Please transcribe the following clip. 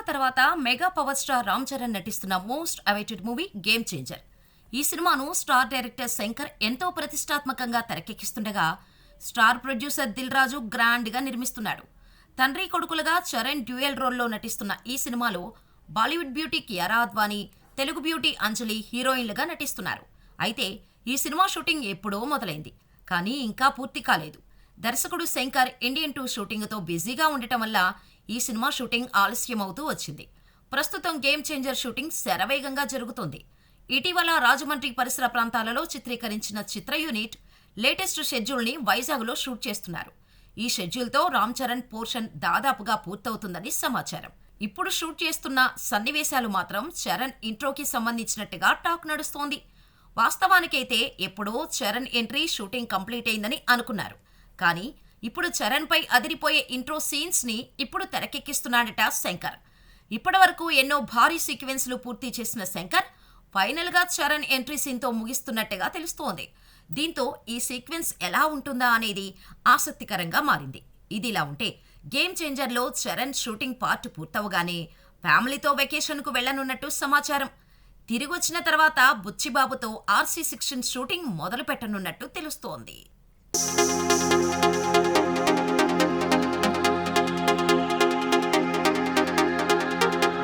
పుష్ప తర్వాత mega power star Ram Charan నటిస్తున్న most awaited movie game changer. ఈ సినిమాను స్టార్ డైరెక్టర్ శంకర్ ఎంతో ప్రతిష్టాత్మకంగా తెరకెక్కిస్తుండగా star producer Dil Raju grand గా నిర్మిస్తున్నాడు. తండ్రి కొడుకులుగా చరణ్ డ్యూయల్ రోల్లో నటిస్తున్న ఈ సినిమాలో బాలీవుడ్ బ్యూటీ కియారా అద్వానీ, తెలుగు బ్యూటీ అంజలి హీరోయిన్లుగా నటిస్తున్నారు. అయితే ఈ సినిమా షూటింగ్ ఎప్పుడో మొదలైంది, కానీ ఇంకా పూర్తి కాలేదు. దర్శకుడు శంకర్ ఇండియన్ 2 షూటింగ్తో బిజీగా ఉండటం వల్ల ఈ సినిమా షూటింగ్ ఆలస్యమవుతూ వచ్చింది. ప్రస్తుతం గేమ్ చేంజర్ షూటింగ్ శరవేగంగా జరుగుతోంది. ఇటీవల రాజమండ్రి పరిసర ప్రాంతాలలో చిత్రీకరించిన చిత్ర యూనిట్ లేటెస్ట్ షెడ్యూల్ని వైజాగ్లో షూట్ చేస్తున్నారు. ఈ షెడ్యూల్తో రామ్ చరణ్ పోర్షన్ దాదాపుగా పూర్తవుతుందని సమాచారం. ఇప్పుడు షూట్ చేస్తున్న సన్నివేశాలు మాత్రం చరణ్ ఇంట్రోకి సంబంధించినట్టుగా టాక్ నడుస్తోంది. వాస్తవానికైతే ఎప్పుడో చరణ్ ఎంట్రీ షూటింగ్ కంప్లీట్ అయిందని అనుకున్నారు. కానీ ఇప్పుడు చరణ్ పై అదిరిపోయే ఇంట్రో సీన్స్ ని ఇప్పుడు తెరకెక్కిస్తున్నాడట శంకర్. ఇప్పటి వరకు ఎన్నో భారీ సీక్వెన్స్లు పూర్తి చేసిన శంకర్ ఫైనల్ గా చరణ్ ఎంట్రీ సీన్ తో ముగిస్తున్నట్టుగా తెలుస్తోంది. దీంతో ఈ సీక్వెన్స్ ఎలా ఉంటుందా అనేది ఆసక్తికరంగా మారింది. ఇదిలా ఉంటే గేమ్ చేంజర్ లో చరణ్ షూటింగ్ పార్ట్ పూర్తవగానే ఫ్యామిలీతో వెకేషన్ కు వెళ్లనున్నట్టు సమాచారం. తిరిగొచ్చిన తర్వాత బుచ్చిబాబుతో RC16 షూటింగ్ మొదలు పెట్టనున్నట్టు తెలుస్తోంది.